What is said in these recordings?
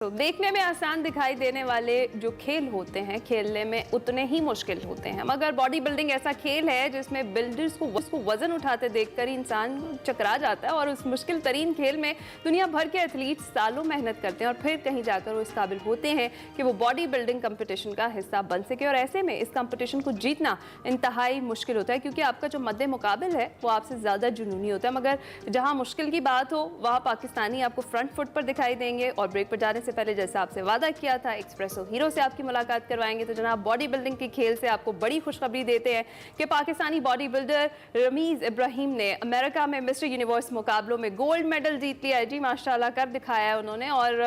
तो देखने में आसान दिखाई देने वाले जो खेल होते हैं खेलने में उतने ही मुश्किल होते हैं, मगर बॉडी बिल्डिंग ऐसा खेल है जिसमें बिल्डर्स को उसको वजन उठाते देखकर इंसान चकरा जाता है। और उस मुश्किल तरीन खेल में दुनिया भर के एथलीट सालों मेहनत करते हैं और फिर कहीं जाकर वो इस काबिल होते हैं कि वो बॉडी बिल्डिंग कंपटीशन का हिस्सा बन सके। और ऐसे में इस कंपटीशन को जीतना इंतहाई मुश्किल होता है, क्योंकि आपका जो मद्दे मुकाबिल है वो आपसे ज़्यादा जुनूनी होता है। मगर जहाँ मुश्किल की बात हो वहाँ पाकिस्तानी आपको फ्रंट फुट पर दिखाई देंगे। और ब्रेक पर जाने से पहले जैसा आपसे वादा किया था, एक्सप्रेसो हीरो से आपकी मुलाकात करवाएंगे। तो जनाब, बॉडी बिल्डिंग के खेल से आपको बड़ी खुशखबरी देते हैं कि पाकिस्तानी बॉडी बिल्डर रमीज इब्राहिम ने अमेरिका में मिस्टर यूनिवर्स मुकाबलों में गोल्ड मेडल जीत लिया है। जी माशाल्लाह कर दिखाया है उन्होंने। और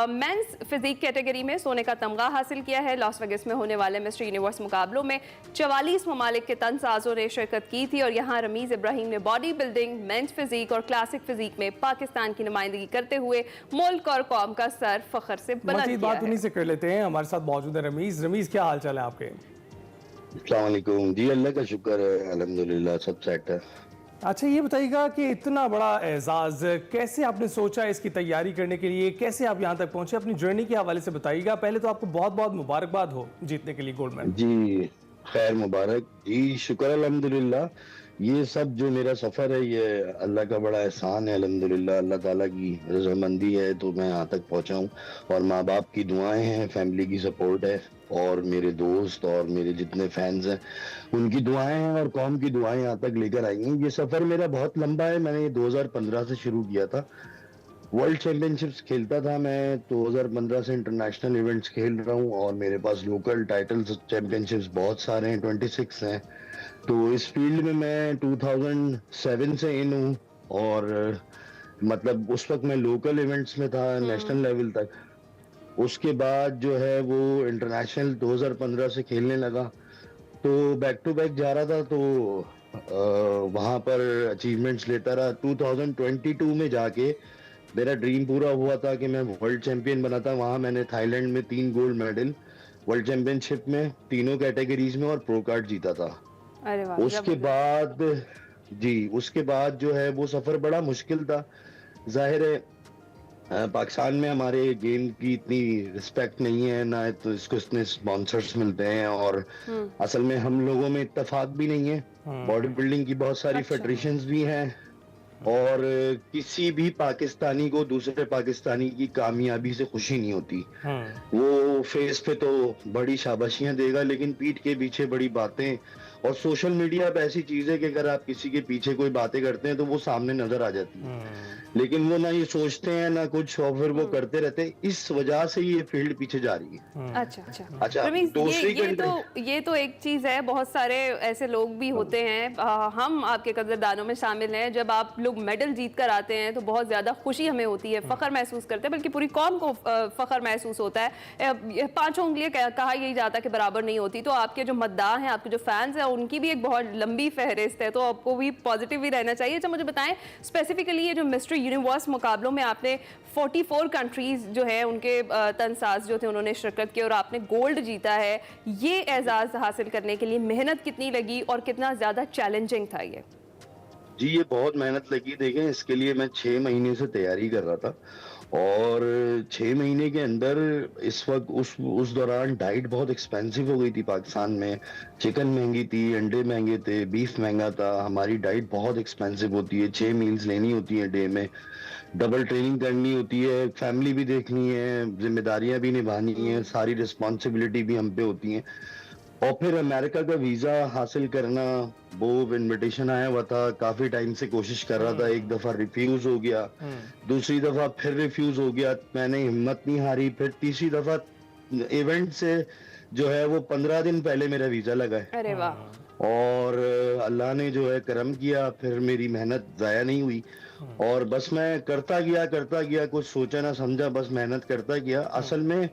मेंस फिजिक कैटेगरी में सोने का तमगा हासिल किया है। लॉस वेगस में होने वाले मिस्टर यूनिवर्स मुकाबलों में 44 ममालिक के तनसाजों ने शिरकत की थी। और यहाँ रमीज इब्राहिम ने बॉडी बिल्डिंग, मेंस फिजिक और क्लासिक फिजिक में पाकिस्तान की नुमाइंदगी करते हुए मुल्क और कौम का सर फख्र से बुलंद किया बात है। उन्हीं से कर लेते हैं। हमारे साथ मौजूद है रमीज। रमीज, क्या हाल चाल है आपके? अस्सलाम वालेकुम जी, अल्लाह का शुक्र है, अल्हम्दुलिल्लाह सब सेट है। अच्छा, ये बताइएगा कि इतना बड़ा एजाज कैसे आपने सोचा इसकी तैयारी करने के लिए, कैसे आप यहाँ तक पहुंचे? अपनी जर्नी के हवाले से बताइएगा। पहले तो आपको बहुत बहुत मुबारकबाद हो जीतने के लिए गोल्ड मेडल। जी खैर मुबारक जी, शुक्र अल्हम्दुलिल्लाह। ये सब जो मेरा सफर है ये अल्लाह का बड़ा एहसान है अल्हम्दुलिल्लाह। अल्लाह ताला की रज़ामंदी है तो मैं यहाँ तक पहुँचा हूँ। और माँ बाप की दुआएं हैं, फैमिली की सपोर्ट है और मेरे दोस्त और मेरे जितने फैंस हैं उनकी दुआएं हैं और कौम की दुआएं यहाँ तक लेकर आई हैं। ये सफर मेरा बहुत लंबा है। मैंने ये 2015 से शुरू किया था। वर्ल्ड चैंपियनशिप्स खेलता था मैं, 2015 से इंटरनेशनल इवेंट्स खेल रहा हूँ और मेरे पास लोकल टाइटल्स चैंपियनशिप्स बहुत सारे हैं, 26 हैं। तो इस फील्ड में मैं 2007 से इन हूँ और मतलब उस वक्त मैं लोकल इवेंट्स में था, नेशनल लेवल तक। उसके बाद जो है वो इंटरनेशनल 2015 से खेलने लगा। तो बैक टू बैक जा रहा था तो वहां पर अचीवमेंट्स लेता रहा। 2022 में जाके मेरा ड्रीम पूरा हुआ था कि मैं वर्ल्ड चैंपियन बना था। वहां मैंने थाईलैंड में 3 गोल्ड मेडल वर्ल्ड चैंपियनशिप में तीनों कैटेगरीज में और प्रो कार्ड जीता था। अरे वाह, उसके बाद उसके बाद जो है वो सफर बड़ा मुश्किल था। जाहिर है पाकिस्तान में हमारे गेम की इतनी रिस्पेक्ट नहीं है ना, तो इसको इतने स्पॉन्सर्स मिलते हैं और असल में हम लोगों में इत्तेफाक भी नहीं है। बॉडी बिल्डिंग की बहुत सारी फेडरेशंस भी हैं और किसी भी पाकिस्तानी को दूसरे पाकिस्तानी की कामयाबी से खुशी नहीं होती। वो फेस पे तो बड़ी शाबाशियां देगा लेकिन पीठ के पीछे बड़ी बातें। और सोशल मीडिया पे ऐसी चीज है कि अगर आप किसी के पीछे कोई बातें करते हैं तो वो सामने नजर आ जाती है, लेकिन वो ना ये सोचते हैं ना कुछ और फिर वो करते रहते हैं। इस वजह से ये फील्ड पीछे जा रही है। अच्छा रमीज, ये तो एक चीज है। बहुत सारे ऐसे लोग भी होते हैं, हम आपके कदरदानों में शामिल हैं। जब आप लोग मेडल जीत कर आते हैं तो बहुत ज्यादा खुशी हमें होती है, फख्र महसूस करते हैं, बल्कि पूरी कौम को फख्र महसूस होता है। 5 उंगलियां कहा यही जाता है कि बराबर नहीं होती। तो आपके जो मद्दाह हैं, आपके जो फैंस हैं, उनकी भी एक बहुत लंबी फहरिस्त है, तो आपको भी पॉजिटिव ही रहना चाहिए। अच्छा, मुझे बताएं स्पेसिफिकली ये जो मिस्टर यूनिवर्स मुकाबलों में आपने 44 कंट्रीज जो है उनके तनसाज जो थे उन्होंने शिरकत की और आपने गोल्ड जीता है। ये एजाज हासिल करने के लिए मेहनत कितनी लगी और कितना ज्यादा चैलेंजिंग था ये? जी ये बहुत मेहनत लगी। देखें, इसके लिए मैं 6 महीने से तैयारी कर रहा था और 6 महीने के अंदर इस वक्त उस दौरान डाइट बहुत एक्सपेंसिव हो गई थी पाकिस्तान में। चिकन महंगी थी, अंडे महंगे थे, बीफ महंगा था। हमारी डाइट बहुत एक्सपेंसिव होती है, 6 मील्स लेनी होती है डे में, डबल ट्रेनिंग करनी होती है, फैमिली भी देखनी है, जिम्मेदारियां भी निभानी है, सारी रिस्पॉन्सिबिलिटी भी हम पे होती है। और फिर अमेरिका का वीजा हासिल करना, वो इनविटेशन आया हुआ था, काफी टाइम से कोशिश कर रहा था। एक दफा रिफ्यूज हो गया, दूसरी दफा फिर रिफ्यूज हो गया, मैंने हिम्मत नहीं हारी, फिर तीसरी दफा इवेंट से जो है वो 15 दिन पहले मेरा वीजा लगा है। अरे वाह। और अल्लाह ने जो है करम किया, फिर मेरी मेहनत जाया नहीं हुई और बस मैं करता गया, कुछ सोचा ना समझा, बस मेहनत करता गया। असल में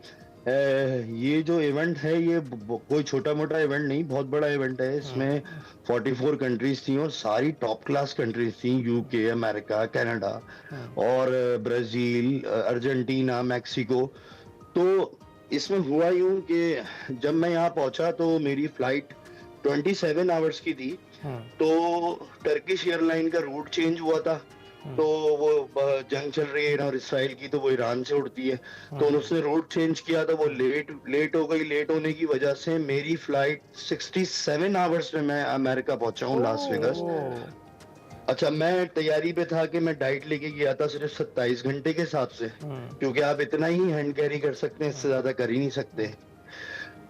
ये जो इवेंट है ये कोई छोटा मोटा इवेंट नहीं, बहुत बड़ा इवेंट है। इसमें 44 कंट्रीज थी और सारी टॉप क्लास कंट्रीज थी, यूके, अमेरिका, कनाडा और ब्राजील, अर्जेंटीना, मैक्सिको। तो इसमें हुआ यूं कि जब मैं यहाँ पहुंचा तो मेरी फ्लाइट 27 आवर्स की थी। तो टर्किश एयरलाइन का रूट चेंज हुआ था तो वो जंग चल रही है ईरान और इसराइल की, तो वो ईरान से उड़ती है। तो उसने रूट चेंज किया, तो वो लेट हो गई। लेट होने की वजह से मेरी फ्लाइट 67 आवर्स में मैं अमेरिका पहुंचा हूँ, लास वेगास। अच्छा, मैं तैयारी पे था कि मैं डाइट लेके गया था सिर्फ 27 घंटे के हिसाब से, क्योंकि आप इतना ही हैंड कैरी कर सकते हैं, इससे ज्यादा कर ही नहीं सकते।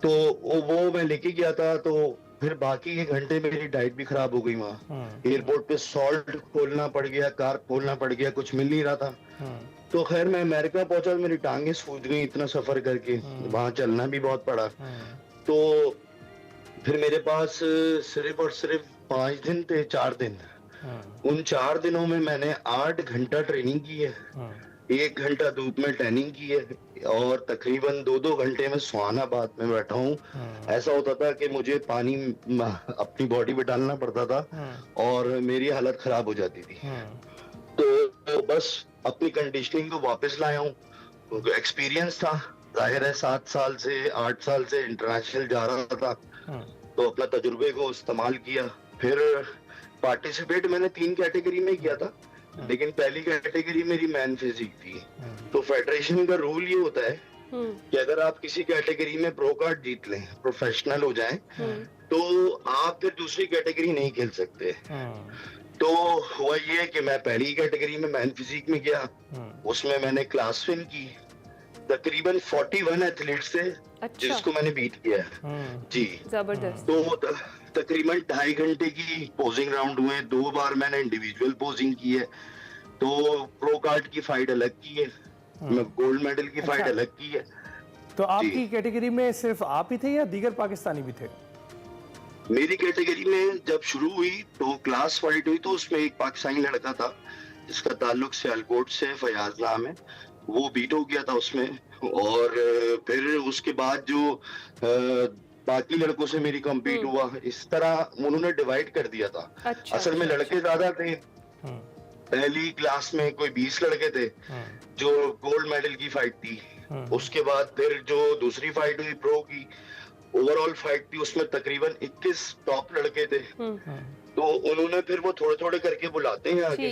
तो वो मैं लेके गया था। तो फिर बाकी के घंटे मेरी डाइट भी खराब हो गई वहाँ। एयरपोर्ट पे सॉल्ट खोलना पड़ गया, कार खोलना पड़ गया, कुछ मिल नहीं रहा था। तो खैर मैं अमेरिका पहुंचा तो मेरी टांगे सूज गई इतना सफर करके, वहां चलना भी बहुत पड़ा। तो फिर मेरे पास सिर्फ और सिर्फ 5 दिन थे, 4 दिन। उन 4 दिनों में मैंने 8 घंटा ट्रेनिंग की है, 1 घंटा धूप में टैनिंग की है, और तकरीबन 2-2 घंटे में सुहानाबाद में बैठा हूँ। ऐसा होता था कि मुझे पानी अपनी बॉडी पे डालना पड़ता था और मेरी हालत खराब हो जाती थी। तो बस अपनी कंडीशनिंग को वापस लाया हूँ। एक्सपीरियंस था, जाहिर है 7 साल से 8 साल से इंटरनेशनल जा रहा था, तो अपना तजुर्बे को इस्तेमाल किया। फिर पार्टिसिपेट मैंने 3 कैटेगरी में किया था, लेकिन पहली कैटेगरी मेरी मैन फिजिक थी। तो फेडरेशन का रूल ये होता है कि अगर आप किसी कैटेगरी में प्रो कार्ड जीत लें, प्रोफेशनल हो जाएं, तो आप फिर दूसरी कैटेगरी नहीं खेल सकते। तो हुआ ये कि मैं पहली कैटेगरी में मैन फिजिक में गया, उसमें मैंने क्लास विन की। तकरीबन 41 एथलीट्स थे जिसको मैंने बीट किया है जी। जबरदस्त। तो तकरीबन 2.5 घंटे की पोजिंग राउंड हुए, 2 बार मैंने इंडिविजुअल पोजिंग की है। तो प्रो कार्ड की फाइट अलग की है, गोल्ड मेडल की फाइट अलग की है। तो आपकी कैटेगरी में सिर्फ आप ही थे या दीगर पाकिस्तानी भी थे? मेरी कैटेगरी में जब शुरू हुई तो क्लास फाइट हुई, तो उसमें एक पाकिस्तानी लड़का था जिसका ताल्लुक सियालकोट से, फयाज नाम है, वो बीट हो गया था उसमें। और फिर उसके बाद जो बाकी लड़कों से मेरी कम्पीट हुआ, इस तरह उन्होंने डिवाइड कर दिया था। असल में लड़के ज्यादा थे, पहली क्लास में कोई 20 लड़के थे जो गोल्ड मेडल की फाइट थी। उसके बाद फिर जो दूसरी फाइट हुई प्रो की, ओवरऑल फाइट थी, उसमें तकरीबन 21 टॉप लड़के थे। तो उन्होंने फिर वो थोड़े थोड़े करके बुलाते हैं आगे,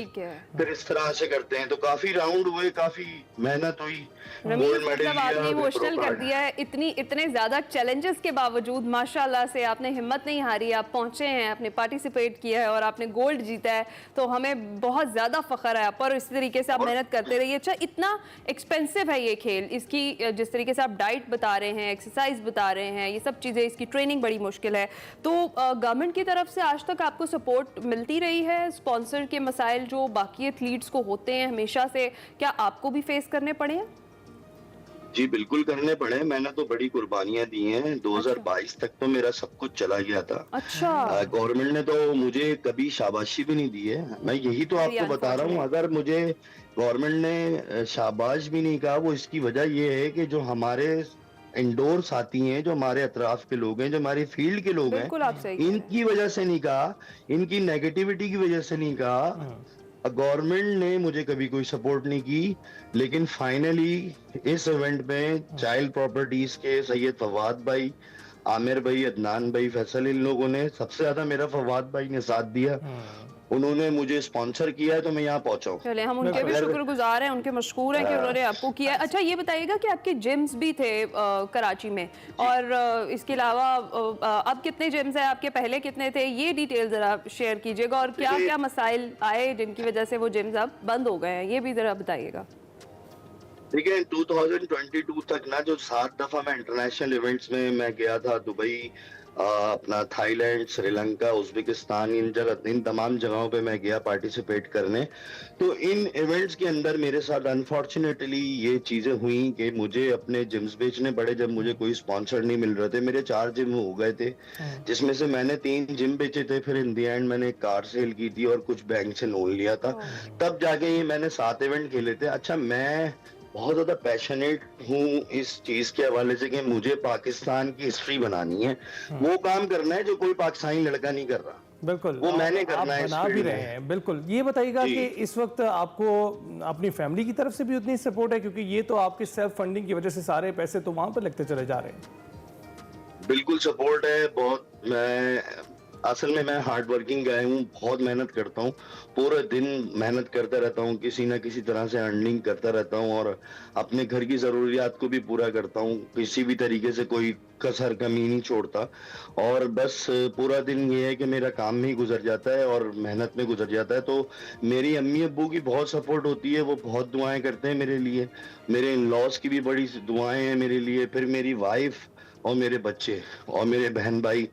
फिर इस तरह से करते हैं। तो काफी राउंड हुए, काफी मेहनत हुई, गोल्ड मेडल लिया। आपने इमोशनल कर दिया है, इतने ज्यादा चैलेंजेस के बावजूद माशाल्लाह से आपने हिम्मत नहीं हारी, आप पहुंचे हैं, आपने पार्टिसिपेट किया है और आपने गोल्ड जीता है। तो हमें बहुत ज्यादा फख्र है आप पर, इस तरीके से आप मेहनत करते रहिए। अच्छा, इतना एक्सपेंसिव है ये खेल, इसकी जिस तरीके से आप डाइट बता रहे हैं, एक्सरसाइज बता रहे हैं, ये सब चीजें, इसकी ट्रेनिंग बड़ी मुश्किल है। तो गवर्नमेंट की तरफ से आज तक आपको सपोर्ट मिलती रही है? स्पॉन्सर के मसाइल जो बाकी एथलीट्स को होते हैं हमेशा से, क्या आपको भी फेस करने पड़े हैं? जी बिल्कुल करने पड़े, मैंने तो बड़ी कुर्बानियां दी हैं। 2022 तक तो मेरा सब कुछ चला गया था। अच्छा। गवर्नमेंट ने तो मुझे कभी शाबाशी भी नहीं दी है। मैं यही तो आपको बता रहा हूँ, अगर मुझे गवर्नमेंट ने शाबाश भी नहीं कहा, वो इसकी वजह ये है कि जो हमारे इंडोर साथी हैं, जो हमारे अतराफ के लोग हैं, जो हमारे फील्ड के लोग हैं, इनकी वजह से नहीं कहा, इनकी नेगेटिविटी की वजह से नहीं कहा। गवर्नमेंट ने मुझे कभी कोई सपोर्ट नहीं की। लेकिन फाइनली इस इवेंट में चाइल्ड प्रॉपर्टीज के सैयद फवाद भाई, आमिर भाई, अदनान भाई, फैसल, इन लोगों ने सबसे ज्यादा मेरा फवाद भाई ने साथ दिया। उन्होंने मुझे स्पॉन्सर किया है, तो मैं यहाँ पहुंचा हूँ। चले, हम उनके भी शुक्रगुजार हैं, उनके मशकूर हैं कि उन्होंने आपको किया। अच्छा, ये बताइएगा कि आपके जिम्स भी थे कराची में, और इसके अलावा अब कितने जिम्स हैं आपके, पहले कितने थे, ये डिटेल जरा शेयर कीजिएगा। और क्या क्या मसाइल आए जिनकी वजह से वो जिम्स अब बंद हो गए हैं, ये भी जरा बताइएगा। ठीक है, 2022 तक ना, जो 7 दफा मैं इंटरनेशनल इवेंट्स में मैं गया था, दुबई, अपना थाईलैंड, श्रीलंका, उज्बेकिस्तान, इन तमाम जगहों पे मैं गया पार्टिसिपेट करने। तो इन इवेंट्स के अंदर मेरे साथ अनफॉर्चुनेटली ये चीजें हुई कि मुझे अपने जिम्स बेचने पड़े जब मुझे कोई स्पॉन्सर नहीं मिल रहे थे। मेरे 4 जिम हो गए थे, जिसमें से मैंने 3 जिम बेचे थे। फिर इन दी एंड मैंने एक कार सेल की थी और कुछ बैंक से लोन लिया था, तब जाके ये मैंने 7 इवेंट खेले थे। अच्छा, मैं बहुत ज्यादा पैशनेट हूँ इस चीज के हवाले से कि मुझे पाकिस्तान की हिस्ट्री बनानी है, वो काम करना है जो कोई पाकिस्तानी लड़का नहीं कर रहा। बिल्कुल, वो मैंने करना है, बना भी रहे हैं। बिल्कुल, ये बताइएगा कि इस वक्त आपको अपनी फैमिली की तरफ से भी उतनी सपोर्ट है, क्योंकि ये तो आपकी सेल्फ फंडिंग की वजह से सारे पैसे तो वहां पर लगते चले जा रहे हैं। बिल्कुल सपोर्ट है बहुत। मैं असल में मैं हार्ड वर्किंग गाय हूँ, बहुत मेहनत करता हूँ, पूरे दिन मेहनत करता रहता हूँ, किसी ना किसी तरह से अर्निंग करता रहता हूँ और अपने घर की जरूरियात को भी पूरा करता हूँ, किसी भी तरीके से कोई कसर कमी नहीं छोड़ता। और बस पूरा दिन ये है कि मेरा काम में ही गुजर जाता है और मेहनत में गुजर जाता है। तो मेरी अम्मी अब्बू की बहुत सपोर्ट होती है, वो बहुत दुआएं करते हैं मेरे लिए, मेरे इन लॉज की भी बड़ी दुआएं हैं मेरे लिए, फिर मेरी वाइफ और मेरे बच्चे और मेरे बहन भाई,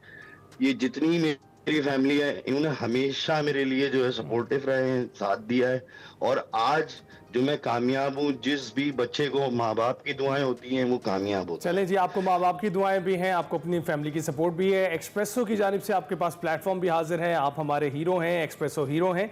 ये जितनी मेरी फैमिली है, इन्होंने हमेशा मेरे लिए जो है सपोर्टिव रहे हैं, साथ दिया है। और आज जो मैं कामयाब हूँ, जिस भी बच्चे को माँ बाप की दुआएं होती हैं वो कामयाब होता है। चलें जी, आपको माँ बाप की दुआएं भी हैं, आपको अपनी फैमिली की सपोर्ट भी है। एक्सप्रेसो की जानिब से आपके पास प्लेटफॉर्म भी हाजिर है, आप हमारे हीरो हैं, एक्सप्रेसो हीरो हैं।